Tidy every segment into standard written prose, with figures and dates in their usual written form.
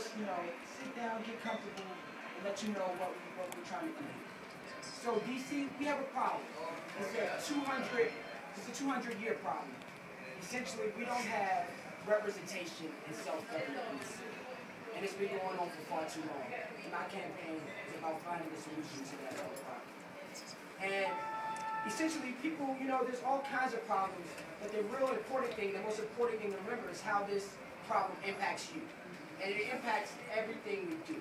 us, sit down, get comfortable, and let you know what we're trying to do. So DC, we have a problem. It's a 200-year problem. Essentially, we don't have representation and self-government. And it's been going on for far too long. And my campaign is about finding a solution to that problem. And essentially, people, there's all kinds of problems, but the most important thing to remember is how this problem impacts you. And it impacts everything we do.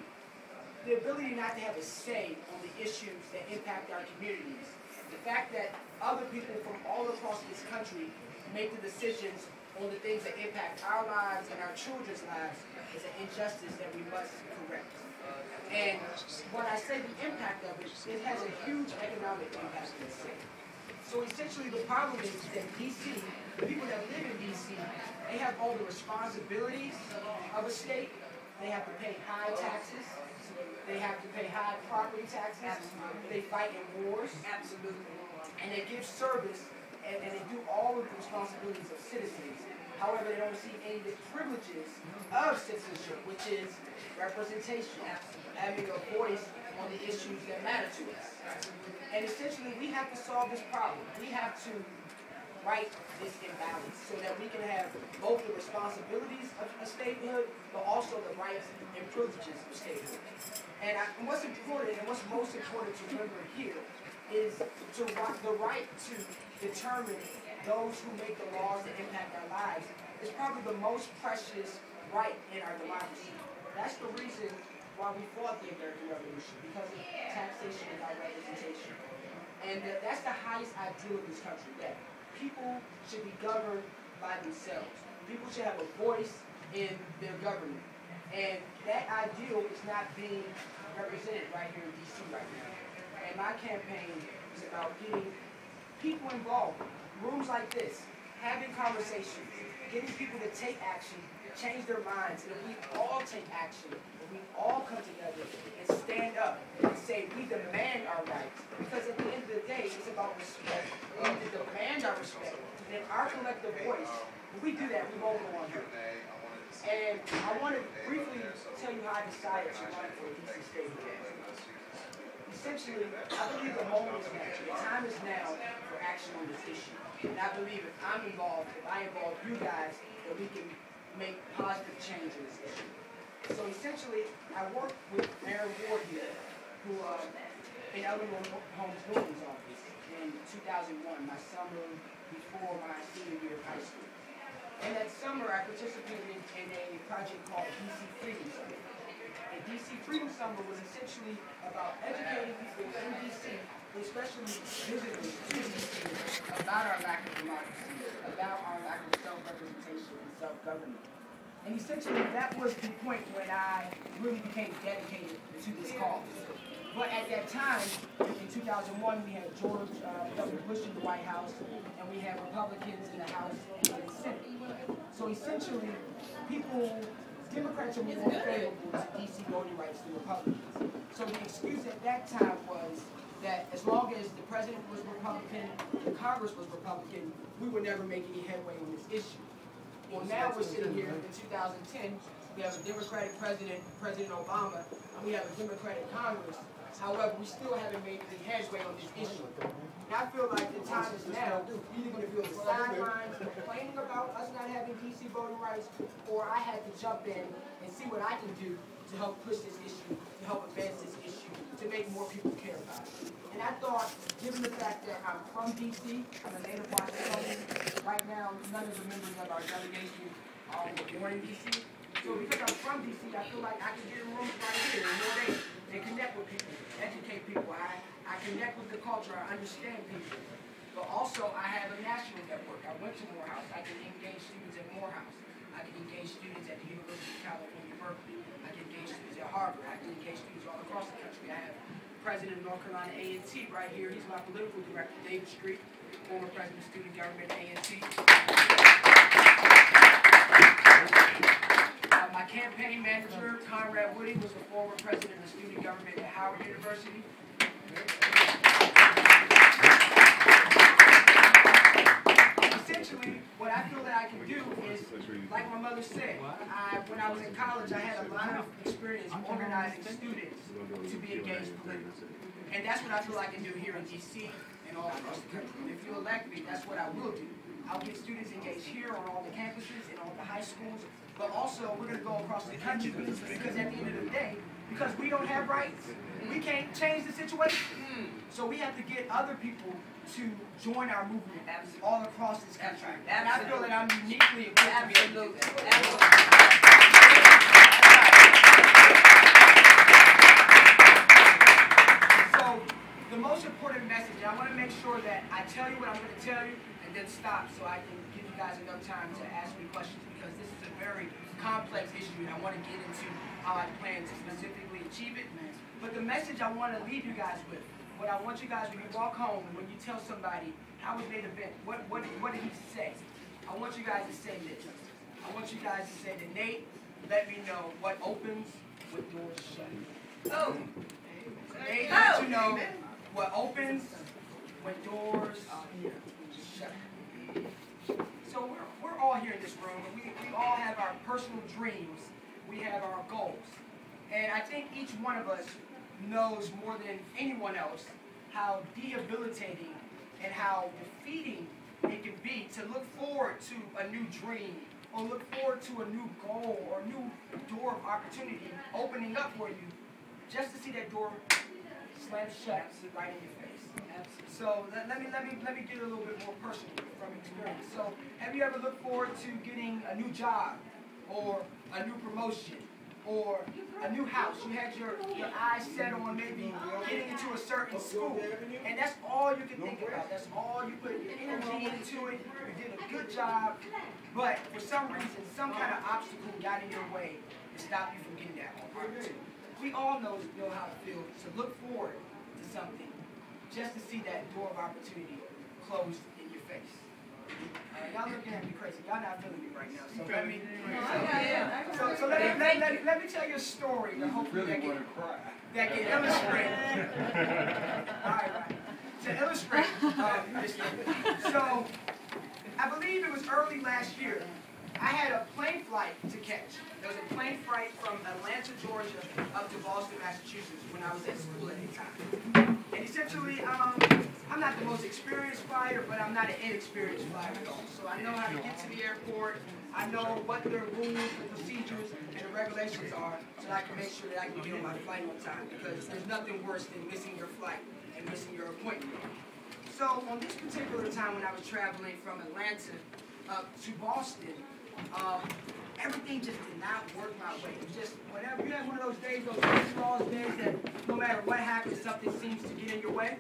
The ability not to have a say on the issues that impact our communities. The fact that other people from all across this country make the decisions on the things that impact our lives and our children's lives is an injustice that we must correct. And when I say the impact of it, it has a huge economic impact in the state. So essentially the problem is that DC, the people that live in DC, they have all the responsibilities of a state. They have to pay high taxes. They have to pay high property taxes. Absolutely. They fight in wars. Absolutely. And they give service and they do all of the responsibilities of citizens. However, they don't see any of the privileges of citizenship, which is representation, having a voice on the issues that matter to us. And essentially, we have to solve this problem. We have to right this imbalance so that we can have both the responsibilities of statehood, but also the rights and privileges of statehood. And what's important, and what's most important to remember here, is the right to determine those who make the laws that impact our lives is probably the most precious right in our democracy. That's the reason why we fought the American Revolution, because of taxation and our representation. And that's the highest ideal of this country, that people should be governed by themselves. People should have a voice in their government. And that ideal is not being represented right here in DC right now. And my campaign is about getting people involved. Rooms like this, having conversations, getting people to take action, change their minds. And if we all take action, if we all come together and stand up and say we demand our rights, because at the end of the day, it's about respect. We need to demand our respect. And our collective voice, if we do that, we won't go on here. And I want to briefly tell you how I decided to run for DC State. Essentially, I believe the moment is now. The time is now for action on this issue. And I believe if I'm involved, if I involve you guys, that we can make positive change in this issue. So essentially, I worked with Mayor Ward here, who in Eleanor Holmes Norton's office in 2001, my summer before my senior year of high school. And that summer, I participated in a project called DC Freedom Summer. And DC Freedom Summer was essentially about educating people in DC, especially visitors to DC, about our lack of democracy, about our lack of self-representation and self-government. And essentially, that was the point when I really became dedicated to this cause. But at that time, in 2001, we had George W. Bush in the White House, and we had Republicans in the House and in the Senate. So essentially, Democrats are more favorable to DC voting rights than Republicans. So the excuse at that time was that as long as the president was Republican, the Congress was Republican, we would never make any headway on this issue. Well, now we're sitting here in 2010, we have a Democratic president, President Obama, and we have a Democratic Congress. However, we still haven't made any headway on this issue. And I feel like the time is now, you're either going to be on the sidelines complaining about us not having DC voting rights, or I had to jump in and see what I can do to help push this issue, to help advance this issue, to make more people care about it. And I thought, given the fact that I'm from DC, I'm a native Washingtonian, right now none of the members of our delegation were born in DC. So because I'm from DC, I feel like I can get in rooms right here in North Day and connect with people, educate people. I connect with the culture, I understand people. But also I have a national network. I went to Morehouse. I can engage students at Morehouse. I can engage students at the University of California, Berkeley. I can engage students at Harvard. I can engage students all across the country. I have President of North Carolina A&T right here. He's my political director, David Street, former president of student government at A&T. My campaign manager, Conrad Woody, was the former president of student government at Howard University. Essentially, essentially, what I feel that I can do is, like my mother said, when I was in college, I had a lot of experience organizing students to be engaged politically. And that's what I feel I can do here in D.C. and all across the country. And if you elect me, that's what I will do. I'll get students engaged here on all the campuses and all the high schools, but also we're going to go across the country because at the end of the day, because we don't have rights, we can't change the situation. So we have to get other people to join our movement all across this country. And I feel that I'm uniquely equipped to be able to do that. So the most important message, and I want to make sure that I tell you what I'm going to tell you and then stop so I can give you guys enough time to ask me questions, because this is a very complex issue and I want to get into how I plan to specifically achieve it. But the message I want to leave you guys with, what I want you guys, when you walk home, when you tell somebody, how was Nate event? What did he say? I want you guys to say this. I want you guys to say that Nate let me know what opens, what doors shut. Oh. Nate let you know what opens, what doors shut. So we're all here in this room, and we all have our personal dreams. We have our goals. And I think each one of us knows more than anyone else how debilitating and how defeating it can be to look forward to a new dream or look forward to a new goal or a new door of opportunity opening up for you, just to see that door slam shut right in your face. So let me get a little bit more personal from experience. So have you ever looked forward to getting a new job or a new promotion or a new house? You had your eyes set on maybe getting into a certain school, and that's all you can think about. That's all you put your energy into it. You did a good job, but for some reason, some kind of obstacle got in your way and stopped you from getting that opportunity. We all know how it feels to look forward to something just to see that door of opportunity closed in your face. Y'all looking at me crazy. Y'all not feeling me right now. So let me tell you a story that hopefully that can illustrate. All right. To illustrate this thing. So I believe it was early last year. I had a plane flight to catch. There was a plane flight from Atlanta, Georgia, up to Boston, Massachusetts when I was at school at the time. And essentially, I'm not the most experienced flyer, but I'm not an inexperienced flyer at all. So I know how to get to the airport. I know what the rules, the procedures, and the regulations are, so I can make sure that I can get on my flight on time. Because there's nothing worse than missing your flight and missing your appointment. So on this particular time when I was traveling from Atlanta up to Boston, everything just did not work my way. It was just whenever you have one of those days, those days that no matter what happens, something seems to get in your way.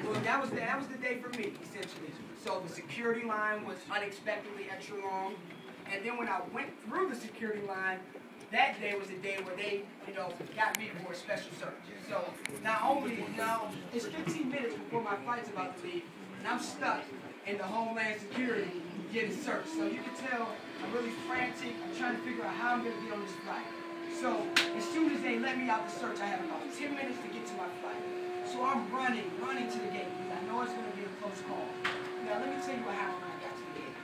Well, that was the day for me, essentially. So the security line was unexpectedly extra long, and then when I went through the security line, that day was the day where they, got me for a special search. So not only it's 15 minutes before my flight's about to leave, and I'm stuck in the Homeland Security getting searched. So you can tell I'm really frantic. I'm trying to figure out how I'm going to get on this flight. So as soon as they let me out the search, I have about 10 minutes to get to my flight. So I'm running to the gate because I know it's going to be a close call. Now let me tell you what happened when I got to the gate.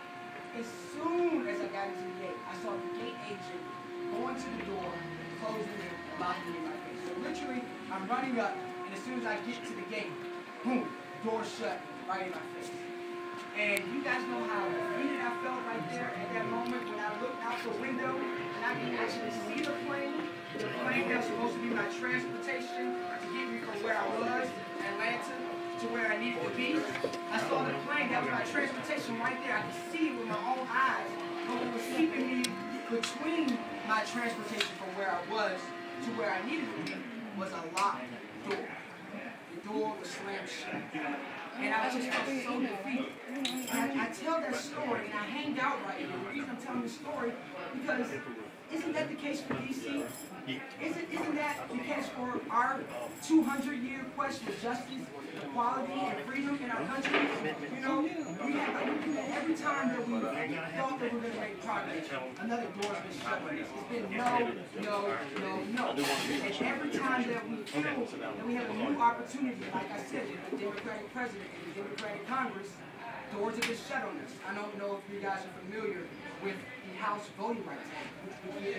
As soon as I got into the gate, I saw the gate agent going to the door, closing it, and locking it in my face. So literally, I'm running up, and as soon as I get to the gate, boom, door shut right in my face. And you guys know how defeated I felt right there at that moment when I looked out the window and I could actually see the plane that was supposed to be my transportation to get me from where I was in Atlanta to where I needed to be. I saw the plane that was my transportation right there. I could see it with my own eyes. But what was keeping me between my transportation from where I was to where I needed to be was a locked door. The door was slammed shut. And I just felt so defeated. I tell that story and I hang out right here. The reason I'm telling the story, because isn't that the case for DC? Isn't that the case for our 200-year quest for justice, equality, and freedom in our country? Every time that we thought that we were going to make progress, another door's been shut. It's been no. And every time that we feel that we have a new opportunity, like I said, with the Democratic president and the Democratic Congress, doors have been shut on this. I don't know if you guys are familiar with the House Voting Rights Act, which would give